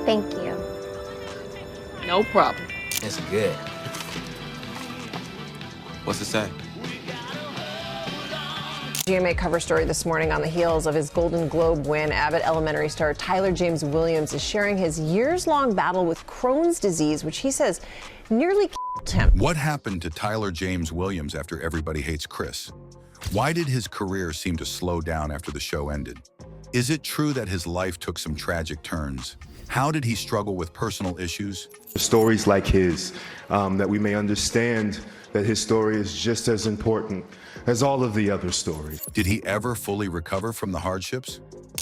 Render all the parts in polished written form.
Thank you. No problem. It's good. What's it say? GMA cover story this morning on the heels of his Golden Globe win. Abbott Elementary star Tyler James Williams is sharing his years-long battle with Crohn's disease, which he says nearly killed him. What happened to Tyler James Williams after Everybody Hates Chris? Why did his career seem to slow down after the show ended? Is it true that his life took some tragic turns? How did he struggle with personal issues? Stories like his, that we may understand that his story is just as important as all of the other stories. Did he ever fully recover from the hardships?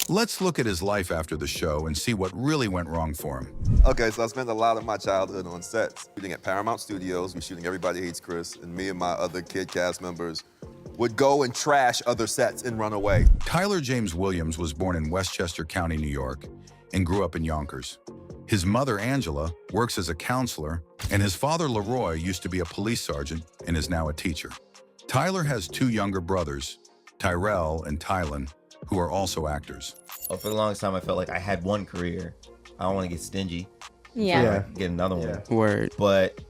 Let's look at his life after the show and see what really went wrong for him. Okay, so I spent a lot of my childhood on sets. Shooting at Paramount Studios, we were shooting Everybody Hates Chris, and me and my other kid cast members would go and trash other sets and run away. Tyler James Williams was born in Westchester County, New York, and grew up in Yonkers. His mother, Angela, works as a counselor, and his father, Leroy, used to be a police sergeant and is now a teacher. Tyler has two younger brothers, Tyrel and Tylen, who are also actors. Oh, for the longest time, I felt like I had one career. I don't want to get stingy. Yeah. Get another one. Word. But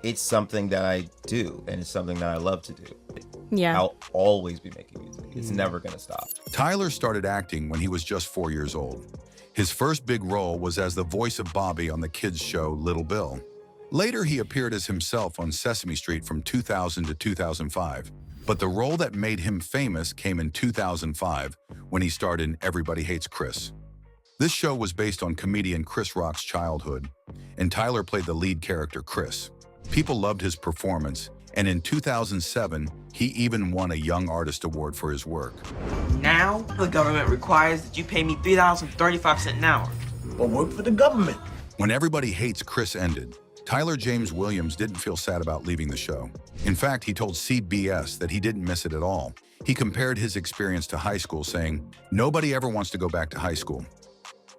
it's something that I do, and it's something that I love to do. Yeah. I'll always be making music. It's never going to stop. Tyler started acting when he was just 4 years old. His first big role was as the voice of Bobby on the kids' show Little Bill. Later, he appeared as himself on Sesame Street from 2000 to 2005. But the role that made him famous came in 2005 when he starred in Everybody Hates Chris. This show was based on comedian Chris Rock's childhood, and Tyler played the lead character, Chris. People loved his performance, and in 2007, he even won a Young Artist Award for his work. Now, the government requires that you pay me $3.35 an hour. But work for the government. When Everybody Hates Chris ended, Tyler James Williams didn't feel sad about leaving the show. In fact, he told CBS that he didn't miss it at all. He compared his experience to high school, saying, "Nobody ever wants to go back to high school."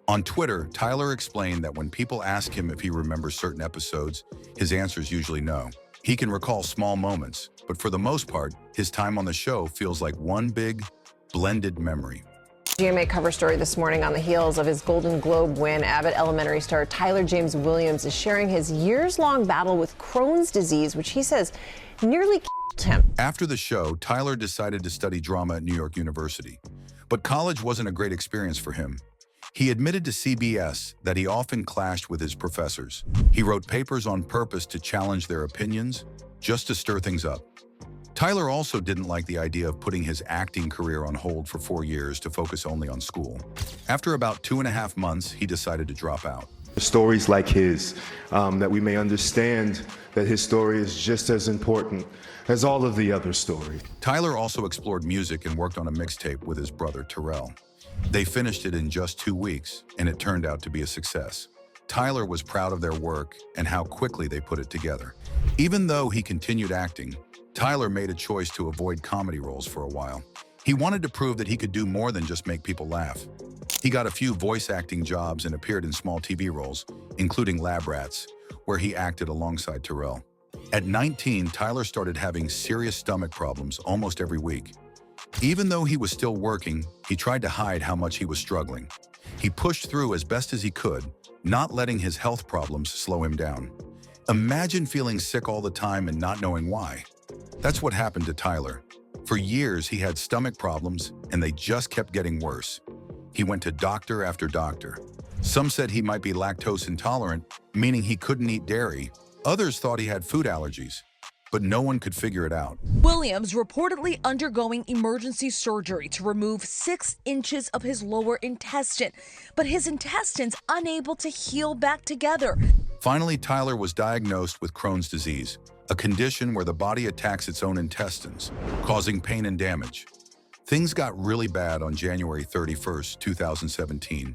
On Twitter, Tyler explained that when people ask him if he remembers certain episodes, his answer is usually no. He can recall small moments, but for the most part, his time on the show feels like one big, blended memory. GMA cover story this morning on the heels of his Golden Globe win. Abbott Elementary star Tyler James Williams is sharing his years-long battle with Crohn's disease, which he says nearly killed him. After the show, Tyler decided to study drama at New York University. But college wasn't a great experience for him. He admitted to CBS that he often clashed with his professors. He wrote papers on purpose to challenge their opinions, just to stir things up. Tyler also didn't like the idea of putting his acting career on hold for 4 years to focus only on school. After about 2.5 months, he decided to drop out. Stories like his, that we may understand that his story is just as important as all of the other stories. Tyler also explored music and worked on a mixtape with his brother, Tyrel. They finished it in just 2 weeks, and it turned out to be a success. Tyler was proud of their work and how quickly they put it together. Even though he continued acting, Tyler made a choice to avoid comedy roles for a while. He wanted to prove that he could do more than just make people laugh. He got a few voice acting jobs and appeared in small TV roles, including Lab Rats, where he acted alongside Tyrel. At 19, Tyler started having serious stomach problems almost every week. Even though he was still working, he tried to hide how much he was struggling. He pushed through as best as he could, not letting his health problems slow him down. Imagine feeling sick all the time and not knowing why. That's what happened to Tyler. For years, he had stomach problems, and they just kept getting worse. He went to doctor after doctor. Some said he might be lactose intolerant, meaning he couldn't eat dairy. Others thought he had food allergies, but no one could figure it out. Williams reportedly undergoing emergency surgery to remove 6 inches of his lower intestine, but his intestines unable to heal back together. Finally, Tyler was diagnosed with Crohn's disease, a condition where the body attacks its own intestines, causing pain and damage. Things got really bad on January 31st, 2017.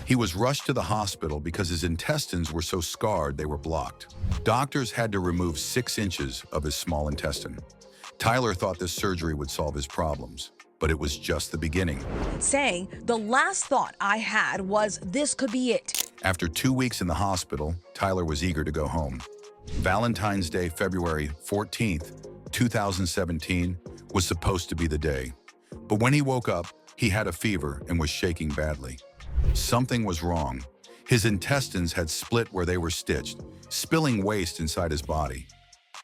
He was rushed to the hospital because his intestines were so scarred they were blocked. Doctors had to remove 6 inches of his small intestine. Tyler thought this surgery would solve his problems, but it was just the beginning. Saying, "The last thought I had was this could be it." After 2 weeks in the hospital, Tyler was eager to go home. Valentine's Day, February 14th, 2017, was supposed to be the day. But when he woke up, he had a fever and was shaking badly. Something was wrong. His intestines had split where they were stitched, spilling waste inside his body.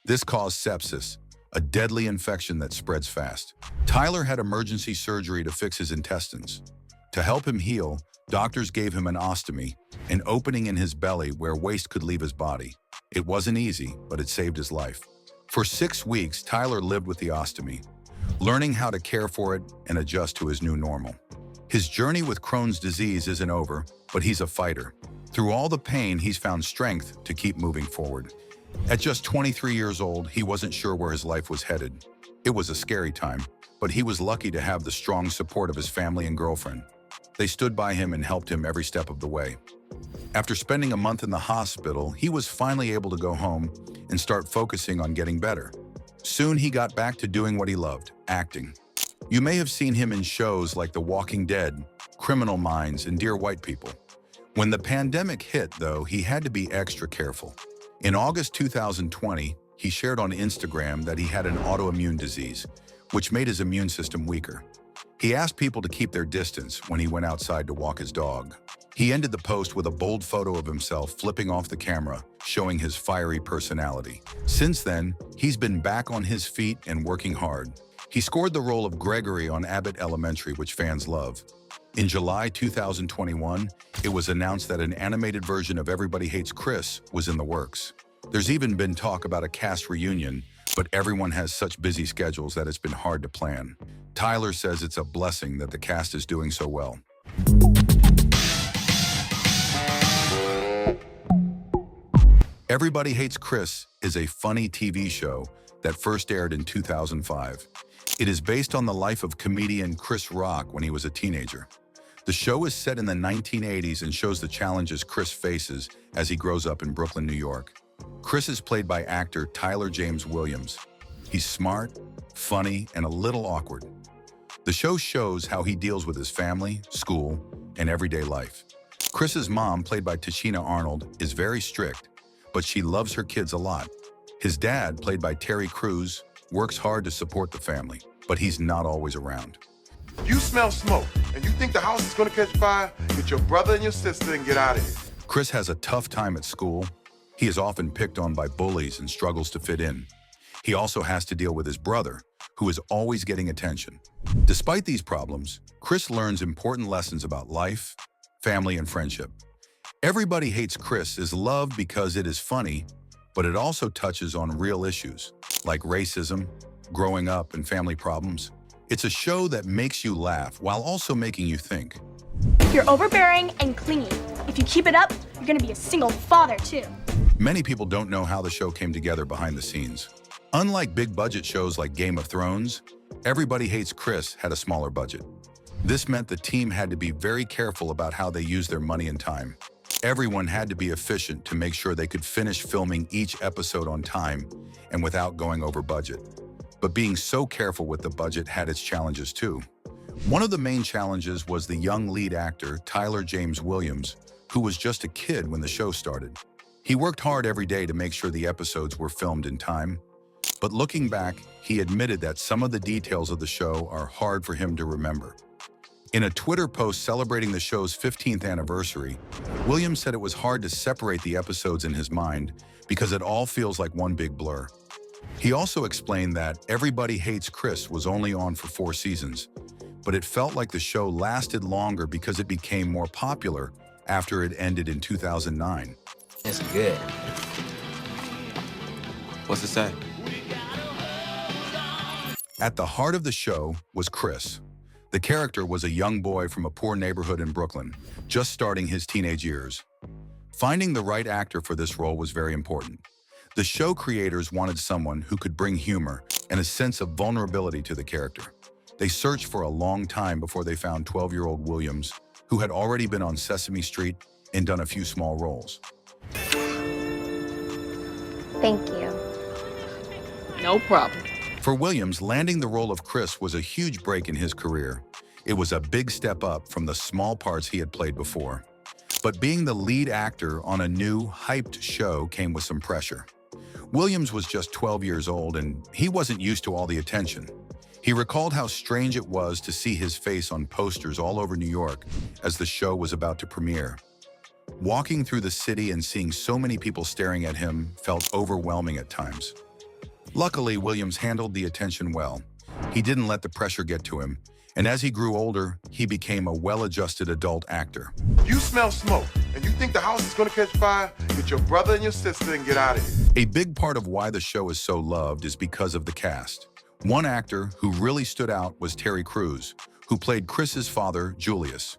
This caused sepsis, a deadly infection that spreads fast. Tyler had emergency surgery to fix his intestines. To help him heal, doctors gave him an ostomy, an opening in his belly where waste could leave his body. It wasn't easy, but it saved his life. For 6 weeks, Tyler lived with the ostomy, learning how to care for it and adjust to his new normal. His journey with Crohn's disease isn't over, but he's a fighter. Through all the pain, he's found strength to keep moving forward. At just 23 years old, he wasn't sure where his life was headed. It was a scary time, but he was lucky to have the strong support of his family and girlfriend. They stood by him and helped him every step of the way. After spending a month in the hospital, he was finally able to go home and start focusing on getting better. Soon he got back to doing what he loved, acting. You may have seen him in shows like The Walking Dead, Criminal Minds, and Dear White People. When the pandemic hit, though, he had to be extra careful. In August 2020, he shared on Instagram that he had an autoimmune disease, which made his immune system weaker. He asked people to keep their distance when he went outside to walk his dog. He ended the post with a bold photo of himself flipping off the camera, showing his fiery personality. Since then, he's been back on his feet and working hard. He scored the role of Gregory on Abbott Elementary, which fans love. In July 2021, it was announced that an animated version of Everybody Hates Chris was in the works. There's even been talk about a cast reunion, but everyone has such busy schedules that it's been hard to plan. Tyler says it's a blessing that the cast is doing so well. Everybody Hates Chris is a funny TV show that first aired in 2005. It is based on the life of comedian Chris Rock when he was a teenager. The show is set in the 1980s and shows the challenges Chris faces as he grows up in Brooklyn, New York. Chris is played by actor Tyler James Williams. He's smart, funny, and a little awkward. The show shows how he deals with his family, school, and everyday life. Chris's mom, played by Tashina Arnold, is very strict, but she loves her kids a lot. His dad, played by Terry Crews, works hard to support the family, but he's not always around. You smell smoke, and you think the house is gonna catch fire? Get your brother and your sister and get out of here. Chris has a tough time at school. He is often picked on by bullies and struggles to fit in. He also has to deal with his brother, who is always getting attention. Despite these problems, Chris learns important lessons about life, family, and friendship. Everybody Hates Chris is loved because it is funny, but it also touches on real issues like racism, growing up, and family problems. It's a show that makes you laugh while also making you think. You're overbearing and clingy. If you keep it up, you're gonna be a single father too. Many people don't know how the show came together behind the scenes. Unlike big-budget shows like Game of Thrones, Everybody Hates Chris had a smaller budget. This meant the team had to be very careful about how they used their money and time. Everyone had to be efficient to make sure they could finish filming each episode on time and without going over budget. But being so careful with the budget had its challenges too. One of the main challenges was the young lead actor, Tyler James Williams, who was just a kid when the show started. He worked hard every day to make sure the episodes were filmed in time. But looking back, he admitted that some of the details of the show are hard for him to remember. In a Twitter post celebrating the show's 15th anniversary, Williams said it was hard to separate the episodes in his mind because it all feels like one big blur. He also explained that Everybody Hates Chris was only on for 4 seasons, but it felt like the show lasted longer because it became more popular after it ended in 2009. It's good. What's it say? At the heart of the show was Chris. The character was a young boy from a poor neighborhood in Brooklyn, just starting his teenage years. Finding the right actor for this role was very important. The show creators wanted someone who could bring humor and a sense of vulnerability to the character. They searched for a long time before they found 12-year-old Williams, who had already been on Sesame Street and done a few small roles. Thank you. No problem. For Williams, landing the role of Chris was a huge break in his career. It was a big step up from the small parts he had played before. But being the lead actor on a new, hyped show came with some pressure. Williams was just 12 years old and he wasn't used to all the attention. He recalled how strange it was to see his face on posters all over New York as the show was about to premiere. Walking through the city and seeing so many people staring at him felt overwhelming at times. Luckily, Williams handled the attention well. He didn't let the pressure get to him, and as he grew older, he became a well-adjusted adult actor. You smell smoke, and you think the house is gonna catch fire? Get your brother and your sister and get out of here. A big part of why the show is so loved is because of the cast. One actor who really stood out was Terry Crews, who played Chris's father, Julius.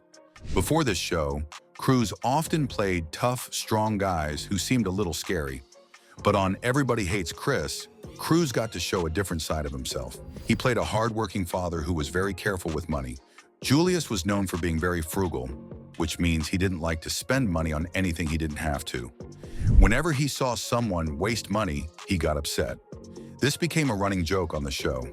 Before this show, Crews often played tough, strong guys who seemed a little scary. But on Everybody Hates Chris, Crews got to show a different side of himself. He played a hard-working father who was very careful with money. Julius was known for being very frugal, which means he didn't like to spend money on anything he didn't have to. Whenever he saw someone waste money, he got upset. This became a running joke on the show.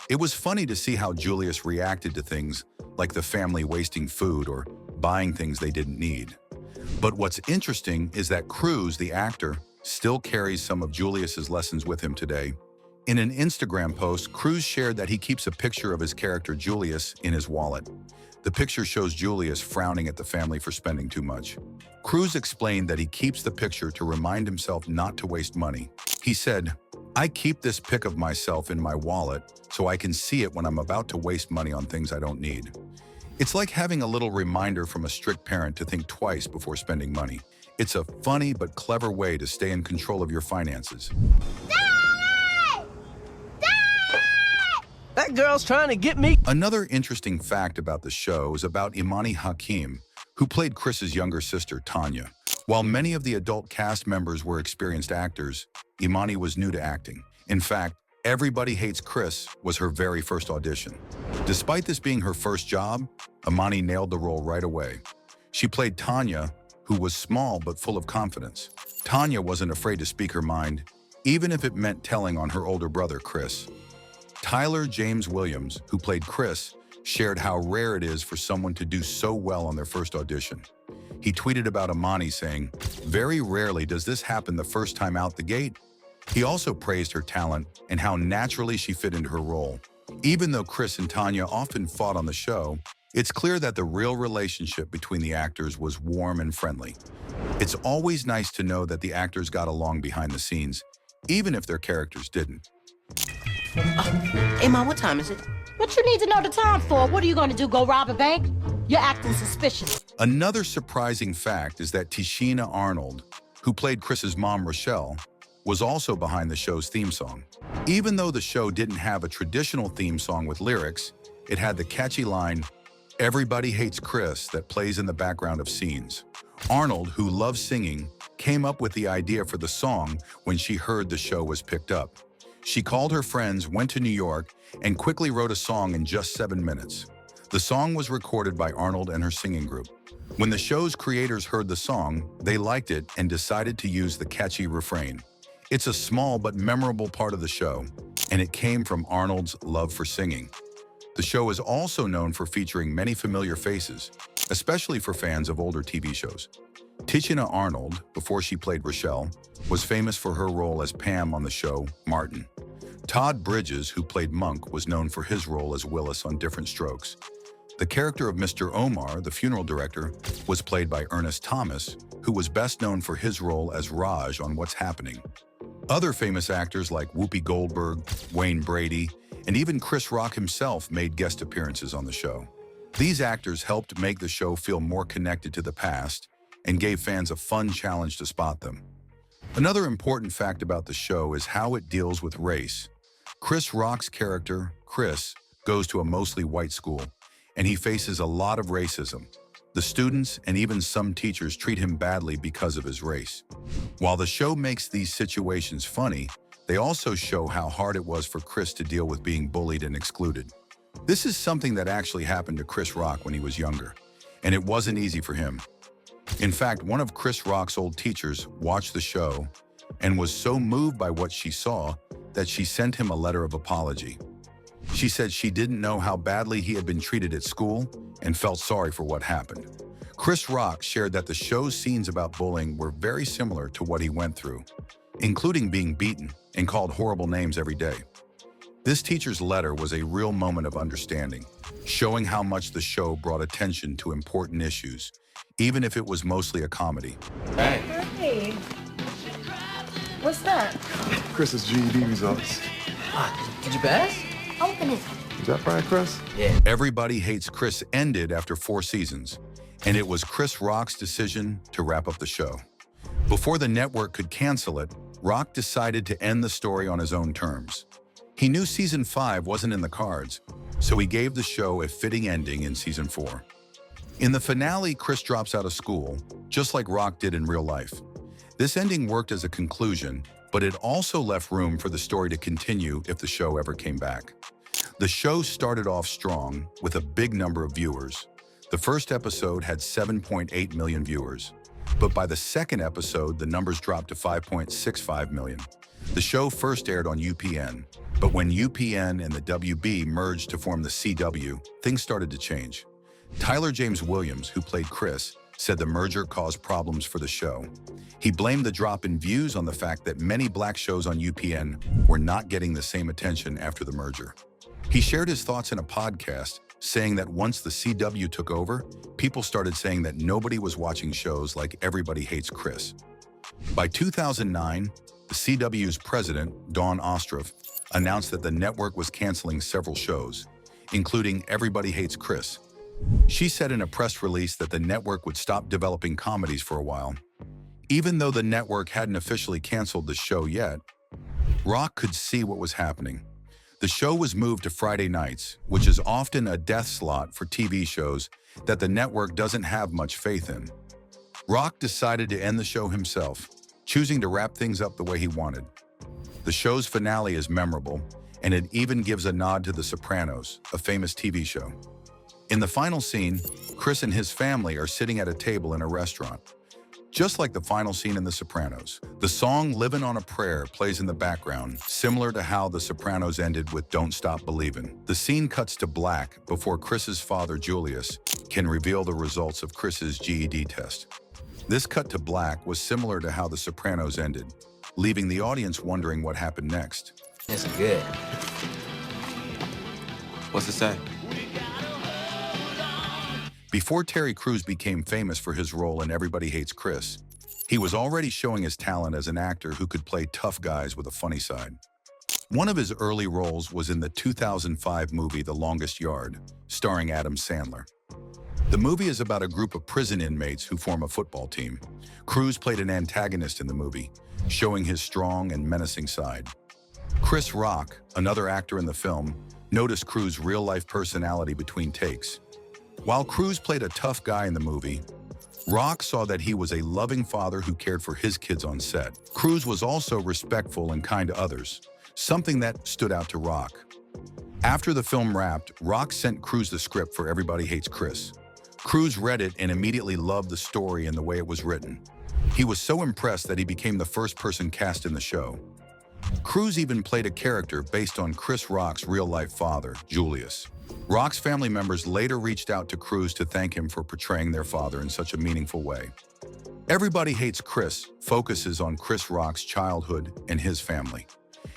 It was funny to see how Julius reacted to things like the family wasting food or buying things they didn't need. But what's interesting is that Crews, the actor, still carries some of Julius's lessons with him today. In an Instagram post, Crews shared that he keeps a picture of his character Julius in his wallet. The picture shows Julius frowning at the family for spending too much. Crews explained that he keeps the picture to remind himself not to waste money. He said, "I keep this pic of myself in my wallet so I can see it when I'm about to waste money on things I don't need." It's like having a little reminder from a strict parent to think twice before spending money. It's a funny but clever way to stay in control of your finances. That girl's trying to get me. Another interesting fact about the show is about Imani Hakim, who played Chris's younger sister, Tanya. While many of the adult cast members were experienced actors, Imani was new to acting. In fact, Everybody Hates Chris was her very first audition. Despite this being her first job, Imani nailed the role right away. She played Tanya, who was small but full of confidence. Tanya wasn't afraid to speak her mind, even if it meant telling on her older brother, Chris. Tyler James Williams, who played Chris, shared how rare it is for someone to do so well on their first audition. He tweeted about Imani saying, "Very rarely does this happen the first time out the gate." He also praised her talent and how naturally she fit into her role. Even though Chris and Tanya often fought on the show, it's clear that the real relationship between the actors was warm and friendly. It's always nice to know that the actors got along behind the scenes, even if their characters didn't. Hey, Mom, what time is it? What you need to know the time for? What are you going to do, go rob a bank? You're acting suspicious. Another surprising fact is that Tishina Arnold, who played Chris's mom, Rochelle, was also behind the show's theme song. Even though the show didn't have a traditional theme song with lyrics, it had the catchy line, "Everybody Hates Chris," that plays in the background of scenes. Arnold, who loves singing, came up with the idea for the song when she heard the show was picked up. She called her friends, went to New York, and quickly wrote a song in just 7 minutes. The song was recorded by Arnold and her singing group. When the show's creators heard the song, they liked it and decided to use the catchy refrain. It's a small but memorable part of the show, and it came from Arnold's love for singing. The show is also known for featuring many familiar faces, especially for fans of older TV shows. Tishina Arnold, before she played Rochelle, was famous for her role as Pam on the show Martin. Todd Bridges, who played Monk, was known for his role as Willis on Different Strokes. The character of Mr. Omar, the funeral director, was played by Ernest Thomas, who was best known for his role as Raj on What's Happening. Other famous actors like Whoopi Goldberg, Wayne Brady, and even Chris Rock himself made guest appearances on the show. These actors helped make the show feel more connected to the past and gave fans a fun challenge to spot them. Another important fact about the show is how it deals with race. Chris Rock's character, Chris, goes to a mostly white school, and he faces a lot of racism. The students and even some teachers treat him badly because of his race. While the show makes these situations funny, they also show how hard it was for Chris to deal with being bullied and excluded. This is something that actually happened to Chris Rock when he was younger, and it wasn't easy for him. In fact, one of Chris Rock's old teachers watched the show and was so moved by what she saw that she sent him a letter of apology. She said she didn't know how badly he had been treated at school and felt sorry for what happened. Chris Rock shared that the show's scenes about bullying were very similar to what he went through, including being beaten and called horrible names every day. This teacher's letter was a real moment of understanding, showing how much the show brought attention to important issues, even if it was mostly a comedy. Hey. Hey. What's that? Chris's GED results. Did you pass? Open it. Is that right, Chris? Yeah. Everybody Hates Chris ended after 4 seasons, and it was Chris Rock's decision to wrap up the show. Before the network could cancel it, Rock decided to end the story on his own terms. He knew season 5 wasn't in the cards, so he gave the show a fitting ending in season 4. In the finale, Chris drops out of school, just like Rock did in real life. This ending worked as a conclusion, but it also left room for the story to continue if the show ever came back. The show started off strong with a big number of viewers. The first episode had 7.8 million viewers, but by the second episode, the numbers dropped to 5.65 million. The show first aired on UPN, but when UPN and the WB merged to form the CW, things started to change. Tyler James Williams, who played Chris, said the merger caused problems for the show. He blamed the drop in views on the fact that many black shows on UPN were not getting the same attention after the merger. He shared his thoughts in a podcast, saying that once the CW took over, people started saying that nobody was watching shows like Everybody Hates Chris. By 2009, the CW's president, Dawn Ostroff, announced that the network was canceling several shows, including Everybody Hates Chris. She said in a press release that the network would stop developing comedies for a while. Even though the network hadn't officially canceled the show yet, Rock could see what was happening. The show was moved to Friday nights, which is often a death slot for TV shows that the network doesn't have much faith in. Rock decided to end the show himself, choosing to wrap things up the way he wanted. The show's finale is memorable, and it even gives a nod to The Sopranos, a famous TV show. In the final scene, Chris and his family are sitting at a table in a restaurant. Just like the final scene in The Sopranos, the song Livin' on a Prayer plays in the background, similar to how The Sopranos ended with Don't Stop Believin'. The scene cuts to black before Chris's father, Julius, can reveal the results of Chris's GED test. This cut to black was similar to how The Sopranos ended, leaving the audience wondering what happened next. It's good. What's it say? Before Terry Crews became famous for his role in Everybody Hates Chris, he was already showing his talent as an actor who could play tough guys with a funny side. One of his early roles was in the 2005 movie The Longest Yard, starring Adam Sandler. The movie is about a group of prison inmates who form a football team. Crews played an antagonist in the movie, showing his strong and menacing side. Chris Rock, another actor in the film, noticed Crews' real-life personality between takes. While Crews played a tough guy in the movie, Rock saw that he was a loving father who cared for his kids on set. Crews was also respectful and kind to others, something that stood out to Rock. After the film wrapped, Rock sent Crews the script for Everybody Hates Chris. Crews read it and immediately loved the story and the way it was written. He was so impressed that he became the first person cast in the show. Crews even played a character based on Chris Rock's real-life father, Julius. Rock's family members later reached out to Crews to thank him for portraying their father in such a meaningful way. Everybody Hates Chris focuses on Chris Rock's childhood and his family.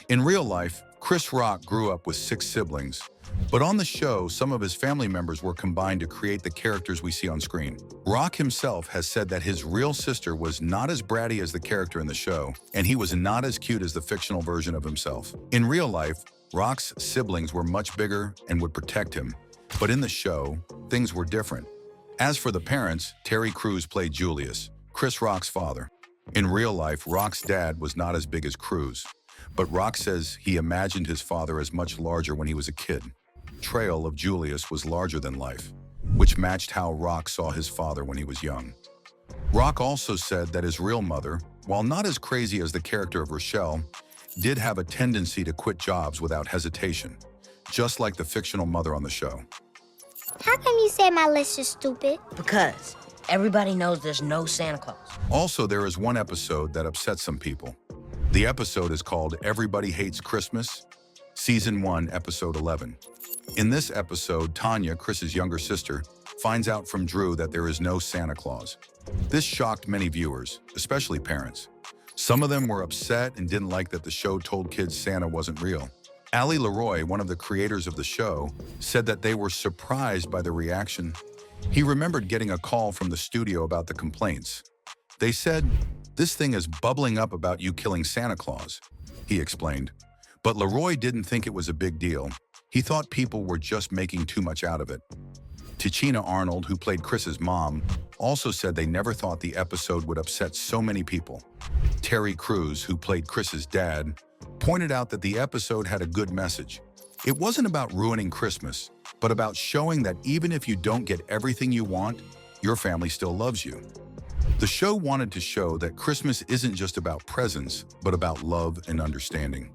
In real life, Chris Rock grew up with 6 siblings, but on the show, some of his family members were combined to create the characters we see on screen. Rock himself has said that his real sister was not as bratty as the character in the show, and he was not as cute as the fictional version of himself. In real life, Rock's siblings were much bigger and would protect him, but in the show, things were different. As for the parents, Terry Crews played Julius, Chris Rock's father. In real life, Rock's dad was not as big as Crews, but Rock says he imagined his father as much larger when he was a kid. Portrayal of Julius was larger than life, which matched how Rock saw his father when he was young. Rock also said that his real mother, while not as crazy as the character of Rochelle, did have a tendency to quit jobs without hesitation, just like the fictional mother on the show. How come you say my list is stupid? Because everybody knows there's no Santa Claus. Also, there is one episode that upsets some people. The episode is called Everybody Hates Christmas, Season 1, Episode 11. In this episode, Tanya, Chris's younger sister, finds out from Drew that there is no Santa Claus. This shocked many viewers, especially parents. Some of them were upset and didn't like that the show told kids Santa wasn't real. Ali Leroy, one of the creators of the show, said that they were surprised by the reaction He remembered getting a call from the studio about the complaints. They said, "This thing is bubbling up about you killing Santa Claus," he explained. But Leroy didn't think it was a big deal. He thought people were just making too much out of it. Tichina Arnold, who played Chris's mom, also said they never thought the episode would upset so many people. Terry Crews, who played Chris's dad, pointed out that the episode had a good message. It wasn't about ruining Christmas, but about showing that even if you don't get everything you want, your family still loves you. The show wanted to show that Christmas isn't just about presents, but about love and understanding.